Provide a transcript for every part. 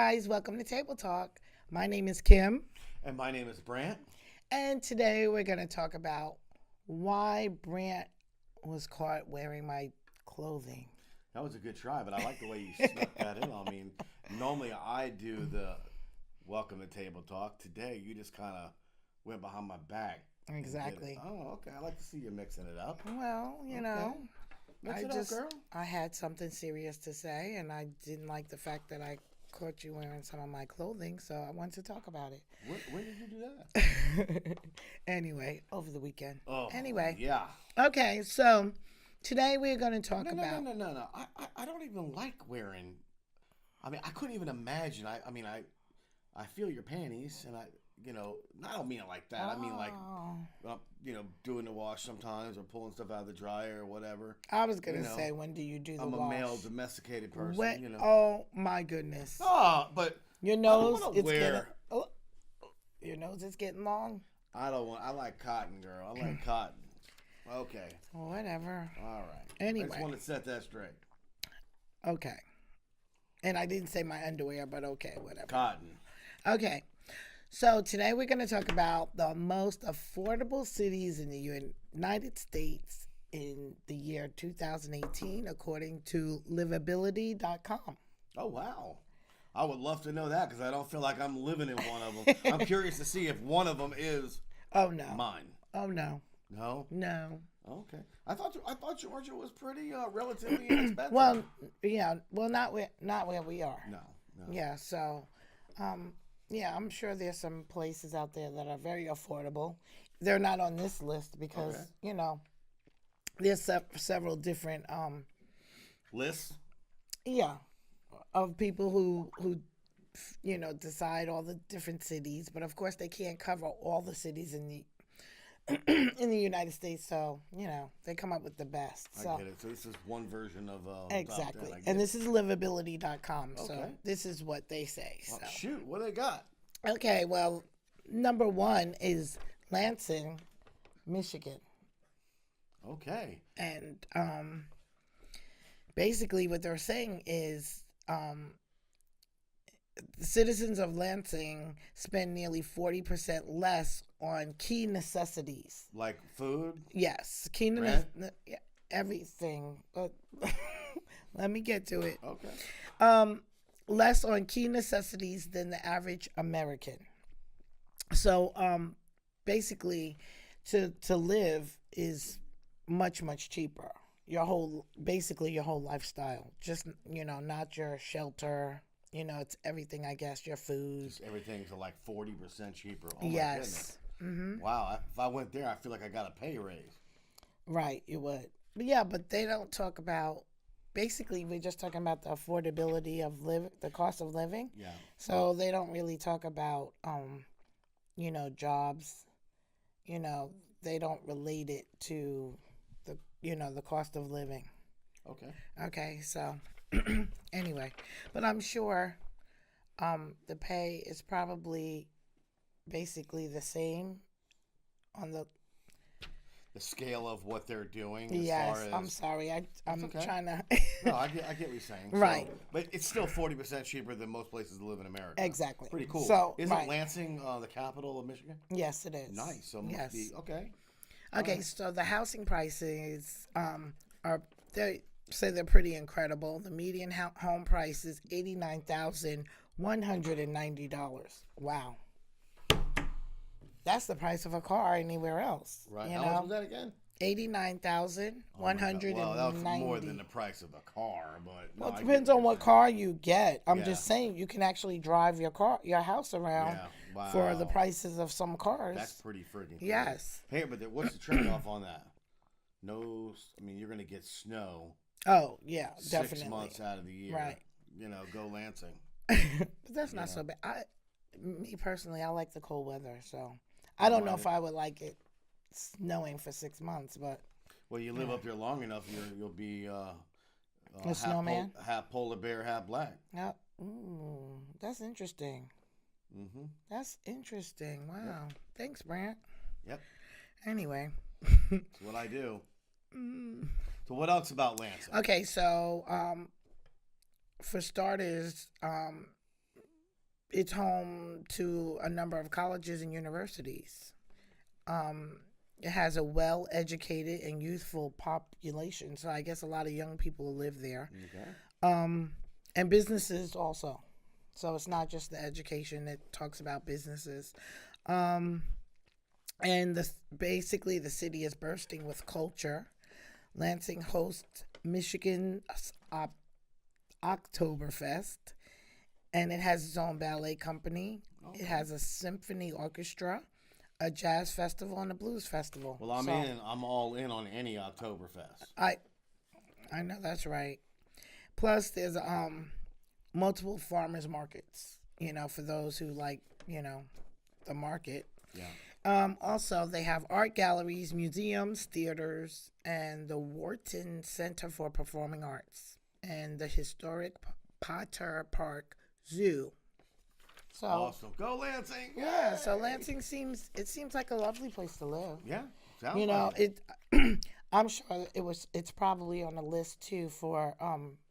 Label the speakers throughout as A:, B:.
A: guys, welcome to Table Talk. My name is Kim,
B: And my name is Brant.
A: and today we're going to talk about why Brant was caught wearing my clothing.
B: That was a good try, but I like the way you snuck that in. I mean, normally I do the welcome to table talk. Today you just kind of went behind my back. and did it.
A: Exactly.
B: Oh, okay. I like to see you mixing it up.
A: Well,
B: Okay. Mix it up, girl.
A: I had something serious to say, and I didn't like the fact that I caught you wearing some of my clothing, so I wanted to talk about it.
B: When did you do that?
A: Anyway, over the weekend.
B: Oh,
A: Anyway,
B: yeah.
A: okay, so today we're going to talk
B: No.
A: about.
B: I don't even like wearing. I mean, I couldn't even imagine. I feel your panties, and I don't mean it like that. I mean like,
A: Oh.
B: doing the wash sometimes or pulling stuff out of the dryer or whatever.
A: I was gonna
B: You know,
A: say, when do you do the
B: I'm a
A: wash?
B: male domesticated person.
A: When, oh my goodness!
B: Oh, but
A: Your
B: I
A: nose,
B: don't want to
A: it's getting.
B: wear.
A: Oh, your nose is getting long.
B: I don't want. I like cotton, girl. I like cotton. Okay.
A: Whatever.
B: All right. I
A: Anyway,
B: just want to set that straight.
A: okay. And I didn't say my underwear, but okay, whatever.
B: Cotton.
A: Okay. So today we're going to talk about the most affordable cities in the United States in the year 2018, according to livability.com.
B: Oh wow. I would love to know that because I don't feel like I'm living in one of them. I'm curious to see if one of them is
A: Oh no.
B: mine.
A: Oh no.
B: No.
A: No.
B: Okay. I thought Georgia was pretty relatively inexpensive.
A: Well, yeah. Well, not where we are.
B: No.
A: Yeah. So, yeah, I'm sure there's some places out there that are very affordable. They're not on this list because
B: Okay.
A: there's several different
B: Lists.
A: yeah, of people who decide all the different cities, but of course they can't cover all the cities in the in the United States, so they come up with the best.
B: I
A: So
B: get it. So this is one version of
A: exactly.
B: top 10, I get
A: And
B: it.
A: this is livability.com. So
B: Okay.
A: this is what they say.
B: Well,
A: So
B: shoot, what do they got?
A: okay, well, number 1 is Lansing, Michigan.
B: Okay.
A: And basically what they're saying is the citizens of Lansing spend nearly 40% less on key necessities.
B: Like food?
A: Yes,
B: Rent?
A: everything. But let me get to it.
B: Okay.
A: Less on key necessities than the average American. So basically, to live is much cheaper. Your whole lifestyle. Just not your shelter. It's everything. I guess your food.
B: Just everything's like 40% cheaper. Oh my
A: Yes.
B: goodness. Wow. If I went there, I feel like I got a pay raise.
A: Right. You would. But yeah, but they don't talk about. Basically, we're just talking about the affordability of the cost of living.
B: Yeah.
A: So they don't really talk about, jobs. They don't relate it to the cost of living.
B: Okay.
A: Okay, so anyway, but I'm sure the pay is probably basically the same on the.
B: The scale of what they're doing.
A: Yes,
B: as far as,
A: I'm sorry. I'm
B: okay.
A: trying to.
B: No, I get what you're saying.
A: Right.
B: But it's still 40% cheaper than most places that live in America.
A: Exactly.
B: Pretty cool.
A: So,
B: Isn't
A: right.
B: Lansing the capital of Michigan?
A: Yes, it is.
B: Nice. So it must
A: yes.
B: be okay.
A: Okay,
B: Alright.
A: so the housing prices are they say they're pretty incredible. The median home price is $89,190. Wow, that's the price of a car anywhere else.
B: Right.
A: You
B: How
A: know,
B: much was that again?
A: $89,190.
B: Well, that was more than the price of a car, but
A: Well,
B: no,
A: it
B: I
A: depends
B: get
A: on what
B: you're
A: car you get. I'm
B: Yeah.
A: just saying you can actually drive your house around
B: saying. Yeah.
A: for the
B: Wow.
A: prices of some cars.
B: That's pretty freaking cool.
A: Yes.
B: Hey, but what's the trade-off on that? No, I mean you're gonna get snow.
A: Oh yeah,
B: 6
A: definitely.
B: months out of the year.
A: Right.
B: Go Lansing.
A: But that's not so bad. Me personally, I like the cold weather, so I don't know if I would like it snowing for 6 months, but
B: Well, you live up there long enough, you'll be
A: a snowman.
B: half polar bear, half black.
A: That's interesting.
B: Mm-hmm.
A: That's interesting. Wow. Thanks, Brant.
B: Yep.
A: Anyway.
B: That's what I do. So what else about Lansing?
A: Okay, so for starters, it's home to a number of colleges and universities. Um, it has a well-educated and youthful population, so I guess a lot of young people live there.
B: Okay.
A: Um, and businesses also. So it's not just the education; it talks about businesses. Um, and basically, the city is bursting with culture. Lansing hosts Michigan's Oktoberfest, and it has its own ballet company. It
B: Okay.
A: has a symphony orchestra, a jazz festival, and a blues festival.
B: Well, I'm
A: So
B: in. I'm all in on any Oktoberfest.
A: I I know that's right. Plus, there's multiple farmers markets. For those who like the market.
B: Yeah.
A: Also, they have art galleries, museums, theaters, and the Wharton Center for Performing Arts, and the historic Potter Park Zoo. So
B: Awesome. Go Lansing.
A: yeah, so
B: Yay!
A: Lansing seems like a lovely place to live.
B: Yeah. Sounds
A: You know,
B: like it.
A: it. I'm sure it's probably on the list too for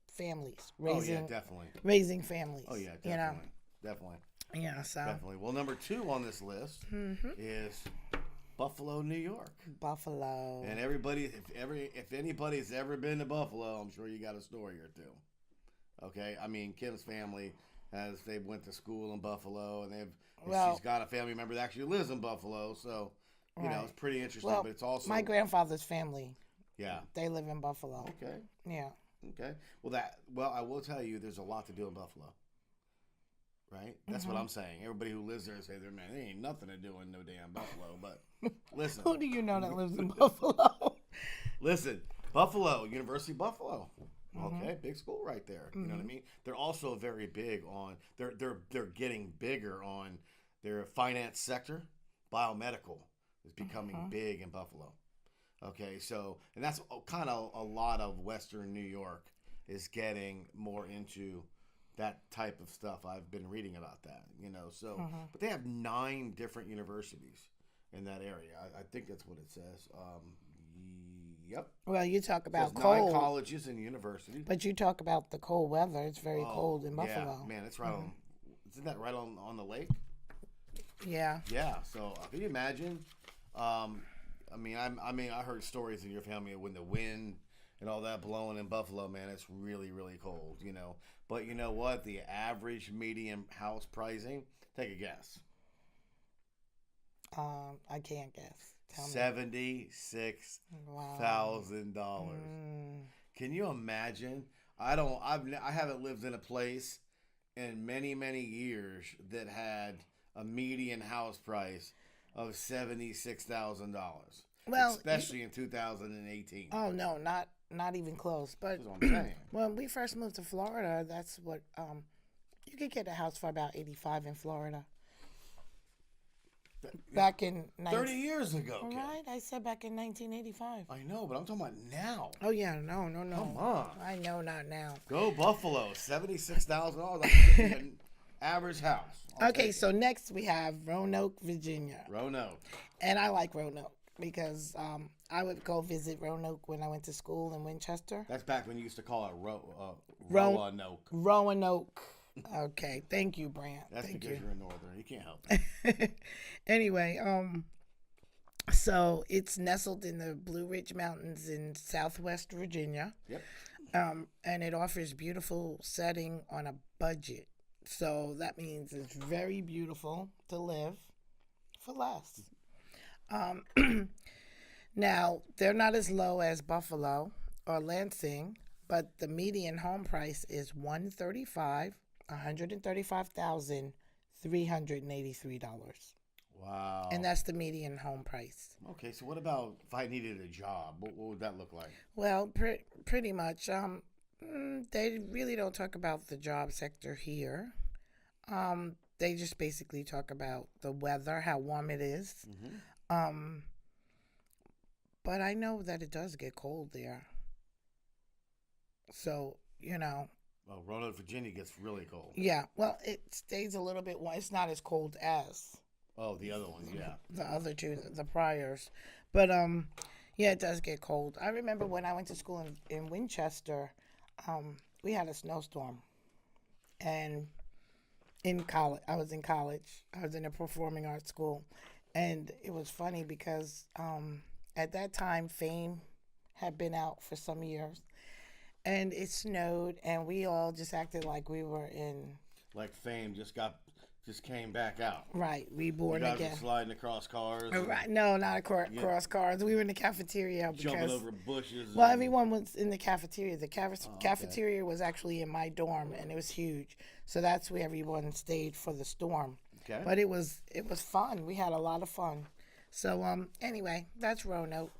A: families
B: Oh yeah,
A: raising
B: definitely.
A: raising families.
B: Oh yeah,
A: You know,
B: definitely. Definitely.
A: yeah. So
B: Definitely. Well, number 2 on this list is Buffalo, New York.
A: Buffalo.
B: And if anybody's ever been to Buffalo, I'm sure you got a story or two. Okay, I mean Kim's family they went to school in Buffalo, and she's got a family member that actually lives in Buffalo, so
A: Right.
B: it's pretty interesting.
A: Well,
B: but it's also
A: my grandfather's family.
B: yeah.
A: They live in Buffalo.
B: Okay,
A: Yeah.
B: okay. Well, I will tell you, there's a lot to do in Buffalo. Right, that's what I'm saying. Everybody who lives there say, "Man, there ain't nothing to do in no damn Buffalo." But listen,
A: Who do you know that lives in Buffalo?
B: listen, Buffalo, University of Buffalo. Okay, big school right there. You know what I mean? They're also very big on they're getting bigger on their finance sector. Biomedical is becoming big in Buffalo. Okay, so and that's kind of a lot of Western New York is getting more into that type of stuff. I've been reading about that, So, but they have 9 different universities in that area. I think that's what it says. Yep.
A: Well, you talk about
B: There's 9
A: cold,
B: colleges and universities.
A: but you talk about the cold weather. It's very cold in Buffalo.
B: Yeah, man, it's right on. Isn't that right on the lake?
A: Yeah.
B: Yeah. So can you imagine? I heard stories in your family when the wind and all that blowing in Buffalo. Man, it's really really cold. But you know what? The average median house pricing. Take a guess.
A: I can't guess. Tell me.
B: $76,000. Can you imagine? I haven't lived in a place in many many years that had a median house price of $76,000.
A: Well,
B: especially in 2018.
A: Oh no, not even close. But
B: That's what I'm saying.
A: when we first moved to Florida, that's what you could get a house for about 85 in Florida. Back in
B: 30 years ago, kid.
A: right? I said back in 1985.
B: I know, but I'm talking about now.
A: Oh yeah, no.
B: Come on.
A: I know, not now.
B: Go Buffalo. $76,000. That's an average house.
A: Okay, so next we have Roanoke, Virginia.
B: Roanoke.
A: And I like Roanoke because I would go visit Roanoke when I went to school in Winchester.
B: That's back when you used to call it Roanoke.
A: Roanoke. Okay, thank you, Brant.
B: That's
A: Thank
B: because
A: you.
B: you're a northern. You can't help it.
A: Anyway, so it's nestled in the Blue Ridge Mountains in southwest Virginia.
B: Yep.
A: And it offers beautiful setting on a budget. So that means it's very beautiful to live for less. Now, they're not as low as Buffalo or Lansing, but the median home price is $135,383.
B: Wow.
A: And that's the median home price.
B: Okay, so what about if I needed a job? What would that look like?
A: Well, pretty much. They really don't talk about the job sector here. They just basically talk about the weather, how warm it is. But I know that it does get cold there. So,
B: Well, Roanoke, Virginia gets really cold.
A: yeah. Well, it stays a little bit warm. It's not as cold as
B: Oh, the other ones, yeah.
A: the other two, the priors. But yeah, it does get cold. I remember when I went to school in Winchester, we had a snowstorm, and in college. I was in college. I was in a performing arts school, and it was funny because at that time, Fame had been out for some years, and it snowed, and we all just acted like we were in.
B: Like Fame just came back out.
A: Right,
B: You
A: reborn
B: guys
A: again.
B: were sliding across cars, and
A: Right, no, not
B: yeah,
A: cross cars. We were in the cafeteria
B: jumping
A: because
B: over bushes.
A: well,
B: And,
A: everyone was in the cafeteria. The
B: oh, okay.
A: cafeteria was actually in my dorm, and it was huge. So that's where everyone stayed for the storm.
B: Okay.
A: But it was fun. We had a lot of fun. So anyway, that's Roanoke.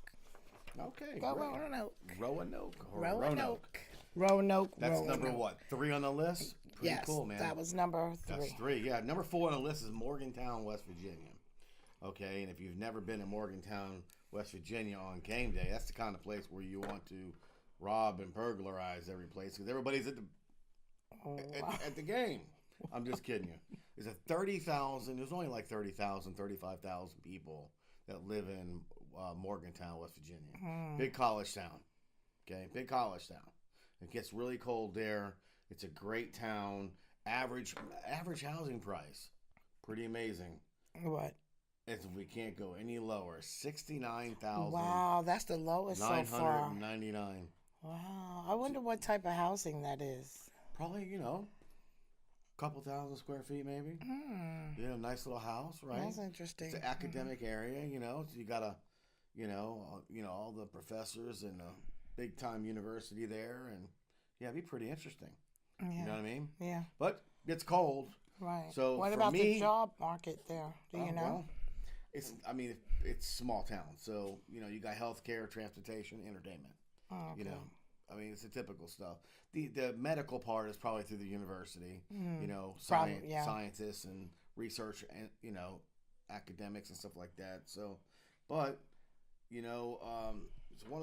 B: Okay.
A: Go
B: Great.
A: Roanoke.
B: Roanoke or
A: Roanoke. Roanoke.
B: That's
A: Roanoke.
B: number what? 3 on the list. Pretty
A: Yes,
B: cool, man.
A: that was number
B: That's
A: 3.
B: 3. Yeah, number 4 on the list is Morgantown, West Virginia. Okay, and if you've never been to Morgantown, West Virginia on game day, that's the kind of place where you want to rob and burglarize every place because everybody's at the
A: Oh, wow.
B: at the game. I'm just kidding you. There's 30,000. There's only like 30,000, 35,000 people that live in Morgantown, West Virginia. Big college town. Okay, big college town. It gets really cold there. It's a great town. Average housing price, pretty amazing.
A: What?
B: If we can't go any lower, 69,000.
A: Wow, that's the lowest so far.
B: 999.
A: Wow, I wonder what type of housing that is.
B: Probably, couple thousand square feet maybe. Nice little house, right?
A: That's interesting.
B: It's an academic area, so you got all the professors and a big time university there, and yeah, it'd be pretty interesting.
A: Yeah.
B: You know what I mean?
A: Yeah.
B: But it's cold.
A: Right.
B: So
A: what
B: for
A: about
B: me,
A: the job market there? Do you know?
B: Well, it's small town, so you got healthcare, transportation, entertainment.
A: Oh, okay.
B: It's the typical stuff. The medical part is probably through the university.
A: Yeah.
B: Scientists and research and academics and stuff like that. So, but it's one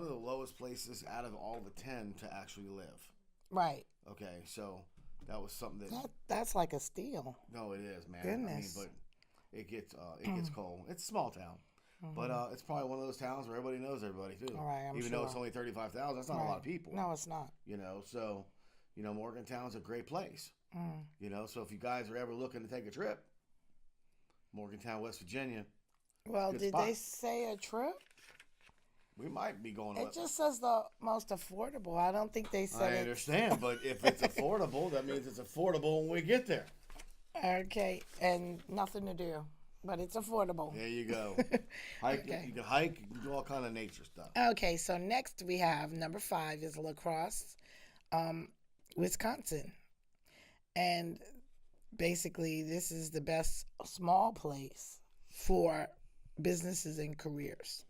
B: of the lowest places out of all the 10 to actually live.
A: Right.
B: Okay, so that was something
A: that's like a steal.
B: no, it is, man.
A: Goodness.
B: But it gets cold. It's a small town, but it's probably one of those towns where everybody knows everybody too.
A: All right, I'm
B: even
A: sure.
B: though it's only 35,000, that's not a lot of people.
A: No, it's not.
B: So Morgantown's a great place. So if you guys are ever looking to take a trip, Morgantown, West Virginia.
A: Well,
B: good
A: did
B: spot.
A: they say a trip?
B: We might be going.
A: It just says the most affordable. I don't think they said
B: I
A: it.
B: understand, but if it's affordable, that means it's affordable when we get there.
A: Okay, and nothing to do, but it's affordable.
B: There you go. Hike.
A: Okay.
B: You can hike. You can do all kind of nature stuff.
A: Okay, so next we have number 5 is La Crosse, Wisconsin. And basically, this is the best small place for businesses and careers.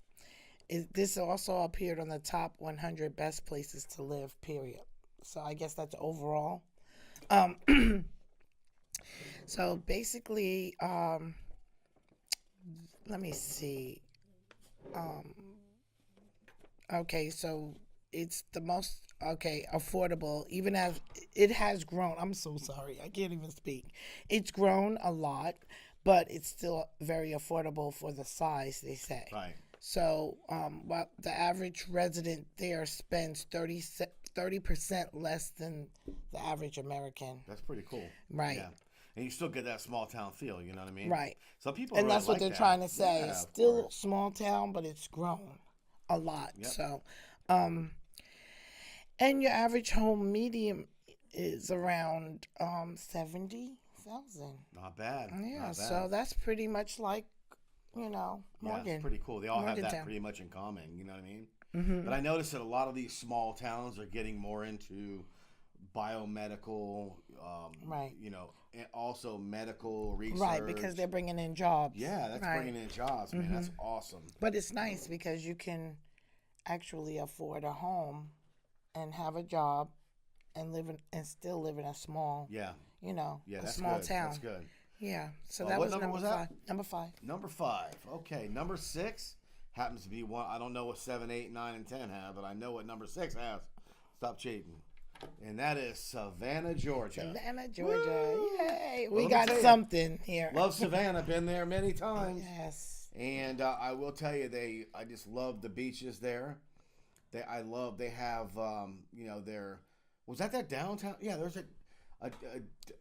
A: This also appeared on the top 100 best places to live, period. So I guess that's overall. So basically, let me see. Okay, so it's the most affordable, even as it has grown. I'm so sorry, I can't even speak. It's grown a lot, but it's still very affordable for the size, they say.
B: Right.
A: So, the average resident there spends 30% less than the average American.
B: That's pretty cool.
A: Right.
B: Yeah. And you still get that small town feel, you know what I mean?
A: Right.
B: Some people
A: And
B: really
A: that's what
B: like
A: they're
B: that.
A: trying to say.
B: Yeah,
A: It's
B: of
A: still
B: course.
A: small town, but it's grown a lot.
B: Yep.
A: So, and your average home medium is around 70,000.
B: Not bad.
A: Yeah,
B: Not bad.
A: so that's pretty much like, Morgan.
B: Yeah, it's pretty cool. They all have that
A: Morgantown.
B: pretty much in common, you know what I mean?
A: Mm-hmm.
B: But I noticed that a lot of these small towns are getting more into biomedical,
A: Right.
B: And also medical research.
A: Right, because they're bringing in jobs.
B: Yeah, that's
A: right.
B: bringing in jobs, man. That's awesome.
A: But it's nice because you can actually afford a home and have a job and still live in a small,
B: Yeah.
A: a
B: That's
A: small
B: good.
A: town.
B: That's good.
A: Yeah. So
B: What
A: that was
B: number
A: number
B: was that?
A: 5. Number 5.
B: Number 5. Okay. Number 6 happens to be one. I don't know what 7, 8, 9, and 10 have, but I know what number 6 has. Stop cheating. And that is Savannah, Georgia.
A: Savannah, Georgia.
B: Woo!
A: Yay.
B: Well,
A: We
B: let me
A: got
B: tell you,
A: something here.
B: Love Savannah. Been there many times.
A: Yes.
B: And I will tell you, I just love the beaches there. They have, their, was that downtown? Yeah,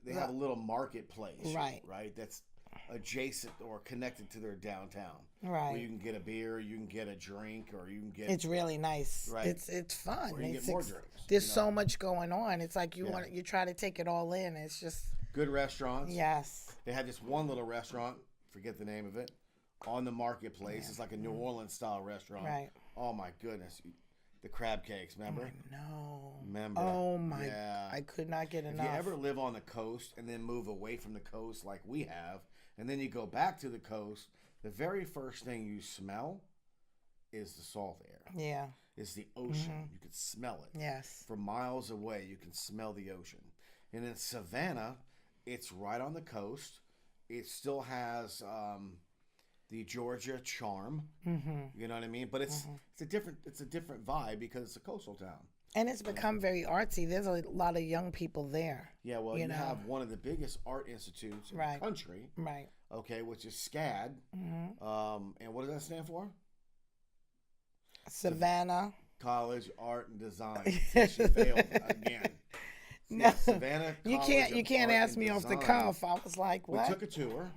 B: they have a little marketplace,
A: Right.
B: right? That's adjacent or connected to their downtown.
A: Right.
B: Where you can get a beer, you can get a drink, or you can get.
A: It's really nice.
B: Right.
A: It's fun.
B: Or you can get more drinks.
A: There's so much going on. It's like you
B: Yeah.
A: you try to take it all in. It's just
B: Good restaurants.
A: yes.
B: They had this one little restaurant, forget the name of it, on the marketplace.
A: Yeah.
B: It's like a New Orleans style restaurant.
A: Right.
B: Oh my goodness. The crab cakes, remember?
A: No.
B: Remember?
A: Oh my!
B: Yeah.
A: I could not get
B: If
A: enough.
B: you ever live on the coast and then move away from the coast like we have, and then you go back to the coast, the very first thing you smell is the salt air.
A: Yeah.
B: It's the ocean. You can smell it.
A: Yes.
B: From miles away, you can smell the ocean. And in Savannah, it's right on the coast. It still has the Georgia charm. You know what I mean? But it's a different vibe because it's a coastal town.
A: And it's become very artsy. There's a lot of young people there.
B: Yeah, well, you
A: know.
B: have one of the biggest art institutes in
A: Right.
B: the country.
A: Right.
B: Okay, which is SCAD. And what does that stand for?
A: Savannah.
B: College Art and Design. She failed again.
A: No.
B: Yeah, Savannah.
A: You
B: College
A: can't
B: of Art
A: ask
B: and
A: me off the
B: Design.
A: cuff. I was like,
B: We
A: what?
B: took a tour,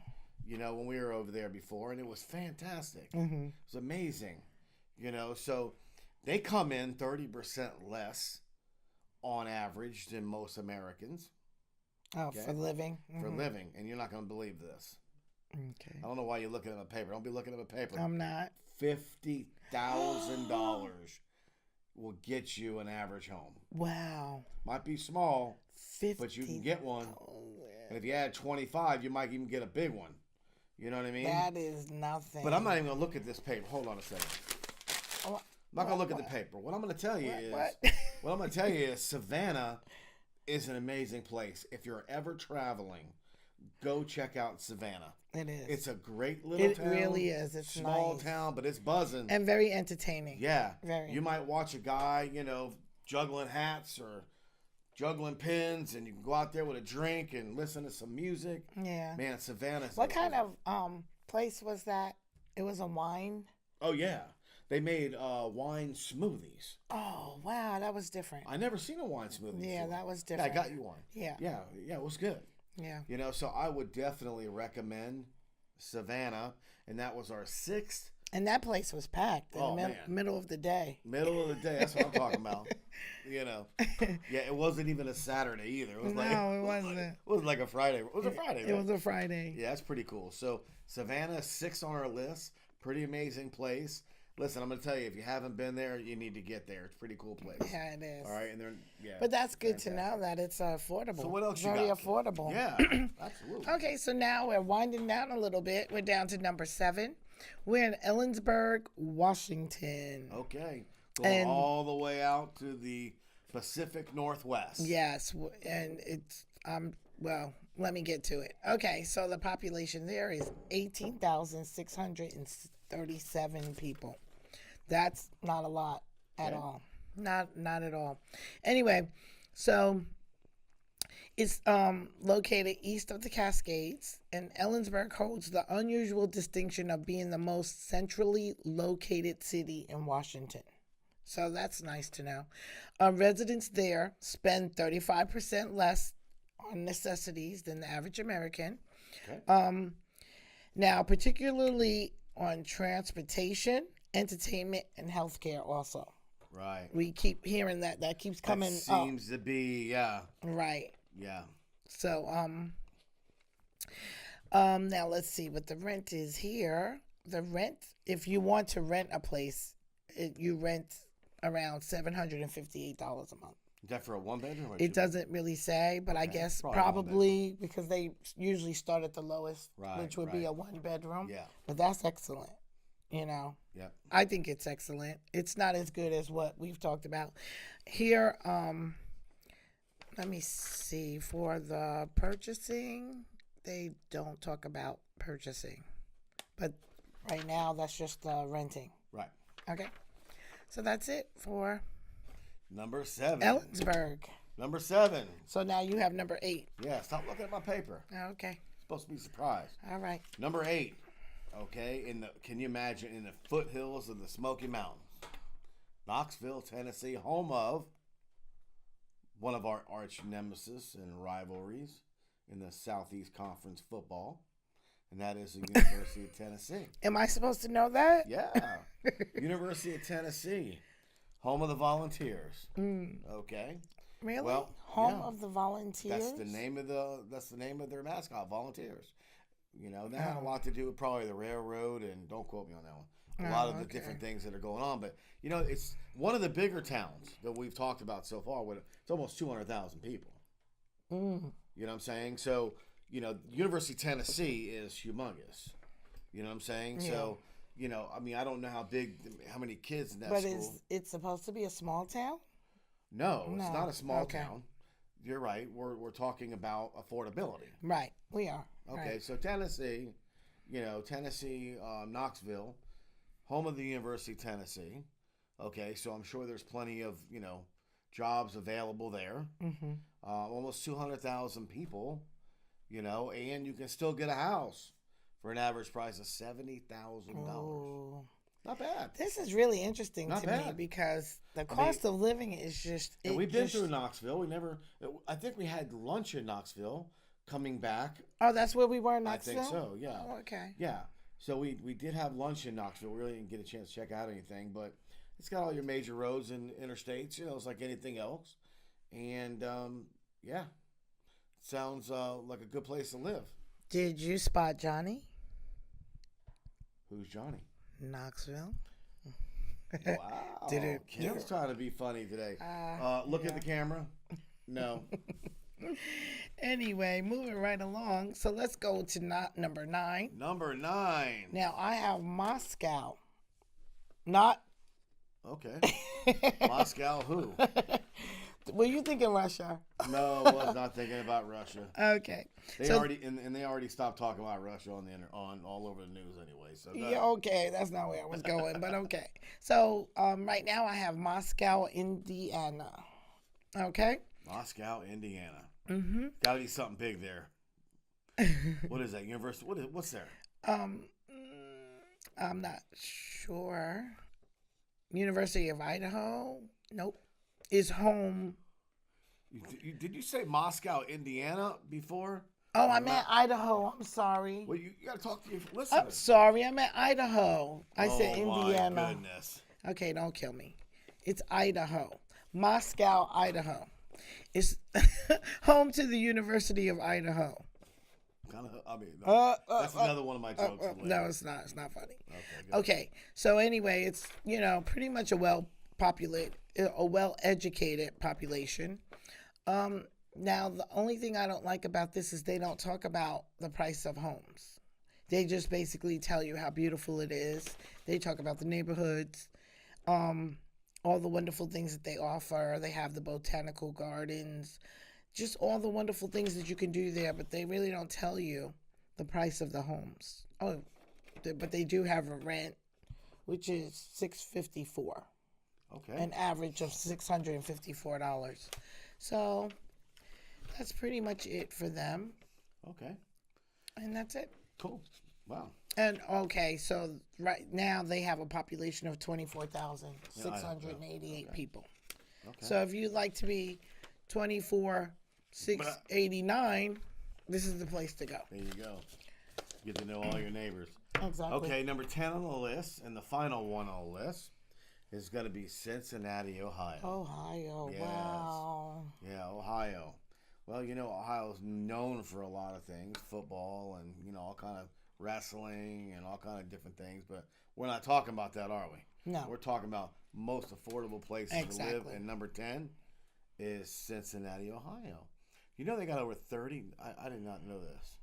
B: when we were over there before, and it was fantastic. It was amazing, So they come in 30% less on average than most Americans
A: Oh,
B: okay.
A: for living.
B: for living, and you're not going to believe this.
A: Okay.
B: I don't know why you're looking at a paper. Don't be looking at a paper.
A: I'm not.
B: $50,000 will get you an average home.
A: Wow.
B: Might be small,
A: 50.
B: but you can get one. And if you add 25, you might even get a big one. You know what I mean?
A: That is nothing.
B: But I'm not even going to look at this paper. Hold on a second.
A: Oh,
B: I'm not going to look at the paper. What I'm going to tell you is,
A: what?
B: what I'm going to tell you is Savannah is an amazing place. If you're ever traveling, go check out Savannah.
A: It is.
B: It's a great little town.
A: It really is. It's
B: small
A: nice.
B: town, but it's buzzing.
A: And very entertaining.
B: Yeah.
A: Very.
B: You might watch a guy, juggling hats or juggling pins, and you can go out there with a drink and listen to some music.
A: Yeah.
B: Man, Savannah's...
A: What kind of place was that? It was a wine?
B: Oh, yeah. They made wine smoothies.
A: Oh, wow. That was different.
B: I never seen a wine smoothie
A: Yeah,
B: before.
A: that was
B: Yeah,
A: different.
B: I got you one.
A: Yeah.
B: Yeah, it was good.
A: Yeah.
B: So I would definitely recommend Savannah, and that was our 6th.
A: And that place was packed in the middle of the day.
B: Middle of the day. That's what I'm talking about. Yeah, it wasn't even a Saturday either. It was
A: It wasn't.
B: It was like a Friday. It was a Friday.
A: It was a Friday.
B: Yeah, that's pretty cool. So Savannah, 6 on our list. Pretty amazing place. Listen, I'm going to tell you, if you haven't been there, you need to get there. It's a pretty cool place.
A: Yeah, it is.
B: All right, and
A: But that's good to know that it's affordable.
B: So what else
A: Very
B: you got?
A: affordable.
B: Yeah, absolutely.
A: Okay, so now we're winding down a little bit. We're down to number 7. We're in Ellensburg, Washington.
B: Okay, going all the way out to the Pacific Northwest.
A: Yes, and it's well, let me get to it. Okay, so the population there is 18,637 people. That's not a lot at all. Not at all. Anyway, so it's located east of the Cascades, and Ellensburg holds the unusual distinction of being the most centrally located city in Washington. So that's nice to know. Residents there spend 35% less on necessities than the average American.
B: Okay.
A: Now, particularly on transportation, entertainment, and healthcare also.
B: Right.
A: We keep hearing that. That keeps coming
B: That seems to be, yeah.
A: Right.
B: Yeah.
A: So, now let's see what the rent is here. The rent, if you want to rent a place, you rent around $758 a month.
B: Is that for a 1-bedroom?
A: It doesn't really say, but I guess probably because they usually start at the lowest, which would be a 1-bedroom.
B: Yeah.
A: But that's excellent.
B: Yeah.
A: I think it's excellent. It's not as good as what we've talked about. Here, let me see. For the purchasing, they don't talk about purchasing. But right now, that's just renting.
B: Right.
A: Okay. So that's it for
B: number 7.
A: Ellensburg.
B: Number 7.
A: So now you have number 8.
B: Yeah, stop looking at my paper.
A: Okay.
B: Supposed to be surprised.
A: All right.
B: Number 8. Okay, can you imagine in the foothills of the Smoky Mountains, Knoxville, Tennessee, home of one of our arch nemesis and rivalries in the Southeast Conference football, and that is the University of Tennessee.
A: Am I supposed to know that?
B: Yeah, University of Tennessee, home of the Volunteers. Okay.
A: Really?
B: Well,
A: Home
B: yeah.
A: of the Volunteers?
B: That's the name of their mascot, Volunteers. That had a lot to do with probably the railroad, and don't quote me on that one. A lot of the different things that are going on, but it's one of the bigger towns that we've talked about so far. With it's almost 200,000 people. You know what I'm saying? So University of Tennessee is humongous. You know what I'm saying? Yeah. So I don't know how many kids in that school.
A: But it's supposed to be a small town?
B: No, it's not a small town. You're right. We're talking about affordability.
A: Right, we are.
B: Okay,
A: right.
B: So Tennessee, Knoxville, home of the University of Tennessee. Okay, so I'm sure there's plenty of jobs available there. Almost 200,000 people, and you can still get a house for an average price of $70,000. Not bad.
A: This is really interesting
B: Not
A: to
B: bad.
A: me because the cost of living is just.
B: We've been through Knoxville. I think we had lunch in Knoxville. Coming back.
A: Oh, that's where we were in Knoxville?
B: I think so, yeah.
A: Oh, okay.
B: Yeah. So we did have lunch in Knoxville. We really didn't get a chance to check out anything, but it's got all your major roads and interstates. It's like anything else. And, yeah. Sounds like a good place to live.
A: Did you spot Johnny?
B: Who's Johnny?
A: Knoxville.
B: Wow. Kim's trying to be funny today. Look at the camera. No.
A: Anyway, moving right along. So let's go to number 9.
B: Number 9.
A: Now I have Moscow. Not.
B: Okay. Moscow who?
A: Were you thinking Russia?
B: No, I was not thinking about Russia.
A: Okay.
B: They already stopped talking about Russia on all over the news anyway. So
A: yeah, okay, that's not where I was going, but okay. So right now I have Moscow, Indiana. Okay.
B: Moscow, Indiana.
A: Mm-hmm.
B: Got to be something big there. What is that? University? What's there?
A: I'm not sure. University of Idaho? Nope. Is home.
B: Did you say Moscow, Indiana before?
A: Oh, I meant Idaho. I'm sorry.
B: Well, you got to talk to your listeners.
A: I'm sorry. I meant Idaho. I said Indiana.
B: Oh, my goodness.
A: Okay, don't kill me. It's Idaho. Moscow, Idaho. It's home to the University of Idaho.
B: That's another one of my jokes.
A: No, it's not. It's not funny.
B: Okay.
A: Okay. So anyway, it's pretty much a well-educated population. Now the only thing I don't like about this is they don't talk about the price of homes. They just basically tell you how beautiful it is. They talk about the neighborhoods. All the wonderful things that they offer. They have the botanical gardens, just all the wonderful things that you can do there, but they really don't tell you the price of the homes. Oh, but they do have a rent, which is $654.
B: Okay.
A: An average of $654. So that's pretty much it for them.
B: Okay.
A: And that's it.
B: Cool. Wow.
A: And okay, so right now they have a population of 24,688 people. Okay. So if you'd like to be 24,689, this is the place to go.
B: There you go. Get to know all your neighbors.
A: Exactly.
B: Okay, number 10 on the list, and the final one on the list is going to be Cincinnati, Ohio.
A: Ohio,
B: yes.
A: Wow.
B: Yeah, Ohio. Well, Ohio is known for a lot of things, football and, all kind of wrestling and all kind of different things, but we're not talking about that, are we?
A: No.
B: We're talking about most affordable places to live, and number 10 is Cincinnati, Ohio. They got over 30, I did not know this.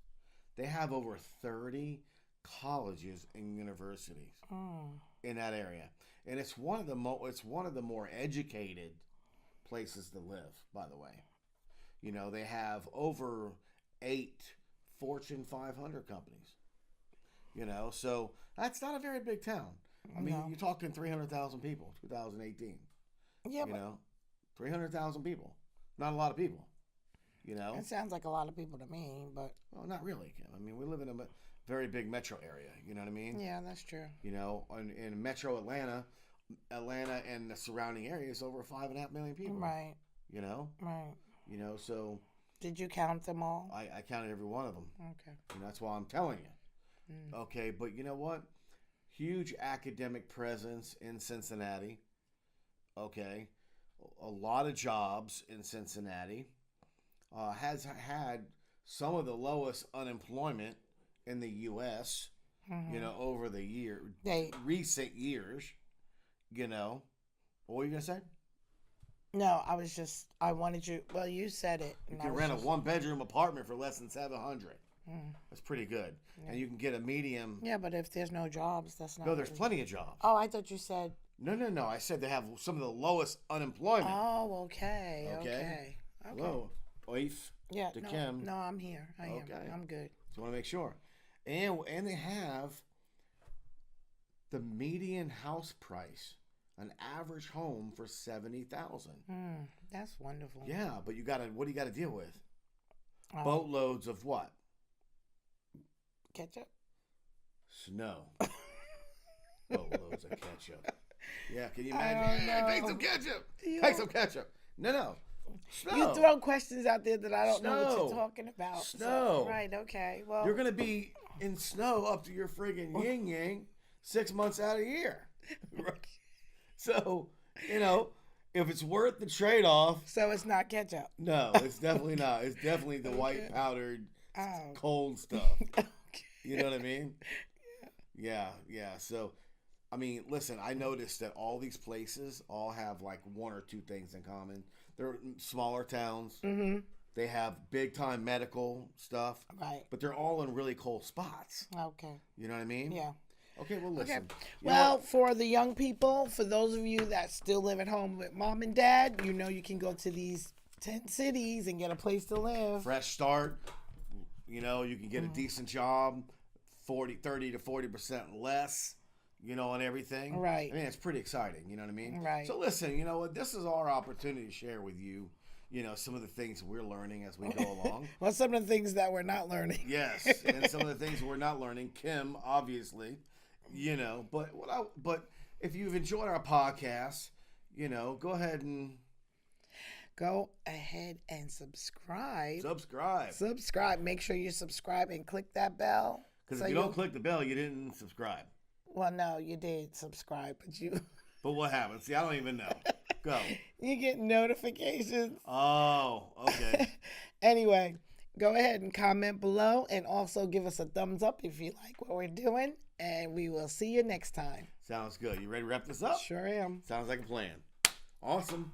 B: They have over 30 colleges and universities in that area. And it's one of the more educated places to live, by the way. They have over 8 Fortune 500 companies. So that's not a very big town. I mean, you're talking 300,000 people, 2018.
A: Yeah,
B: 300,000 people. Not a lot of people.
A: It sounds like a lot of people to me, but
B: well, not really. I mean, we live in a very big metro area. You know what I mean?
A: Yeah, that's true.
B: In Metro Atlanta and the surrounding areas, over 5.5 million people.
A: Right.
B: You know,
A: Right.
B: so
A: Did you count them all?
B: I counted every one of them.
A: Okay.
B: And that's why I'm telling you. Okay, but you know what? Huge academic presence in Cincinnati. Okay, a lot of jobs in Cincinnati. Has had some of the lowest unemployment in the U.S. Over the recent years. What were you gonna say?
A: No, I wanted you. Well, you said it.
B: You can rent a 1-bedroom apartment for less than $700. That's pretty good, and you can get a medium.
A: Yeah, but if there's no jobs, that's not.
B: No, there's plenty of jobs.
A: Oh, I thought you said.
B: No. I said they have some of the lowest unemployment.
A: Oh, okay.
B: Hello, Oif.
A: Yeah.
B: To
A: No,
B: Kim.
A: no, I'm here. I am. I'm good.
B: Just want to make sure, and they have the median house price, an average home for $70,000.
A: That's wonderful.
B: Yeah, but what do you got to deal with? Boatloads of what?
A: Ketchup.
B: Snow. Boatloads of ketchup. Yeah, can you imagine? Hey, take some ketchup. Take some ketchup. No. Snow.
A: You throw questions out there that I don't know what you're talking about.
B: Snow.
A: So, right, okay. Well,
B: you're going to be in snow up to your friggin' yin-yang 6 months out of the year. So, if it's worth the trade-off.
A: So it's not ketchup.
B: No, it's definitely not. It's definitely the white powdered cold stuff.
A: Okay.
B: You know what I mean? Yeah. So, I mean, listen, I noticed that all these places all have like one or two things in common. They're smaller towns. Mm-hmm. They have big time medical stuff.
A: Right.
B: But they're all in really cold spots.
A: Okay.
B: You know what I mean?
A: Yeah.
B: Okay, well, listen.
A: Okay. Well, for the young people, for those of you that still live at home with mom and dad, you can go to these 10 cities and get a place to live.
B: Fresh start. You can get a decent job, 30 to 40% less, on everything.
A: Right.
B: I mean, it's pretty exciting. You know what I mean?
A: Right.
B: So listen, you know what? This is our opportunity to share with you, some of the things we're learning as we go along.
A: Well, some of the things that we're not learning.
B: Yes, and some of the things we're not learning. Kim, obviously, but if you've enjoyed our podcast, go ahead and
A: subscribe.
B: Subscribe.
A: Make sure you subscribe and click that bell.
B: Because if you don't click the bell, you didn't subscribe.
A: Well, no, you did subscribe, but you.
B: But what happened? See, I don't even know. Go.
A: You get notifications.
B: Oh, okay.
A: Anyway, go ahead and comment below and also give us a thumbs up if you like what we're doing. And we will see you next time.
B: Sounds good. You ready to wrap this up?
A: Sure am.
B: Sounds like a plan. Awesome.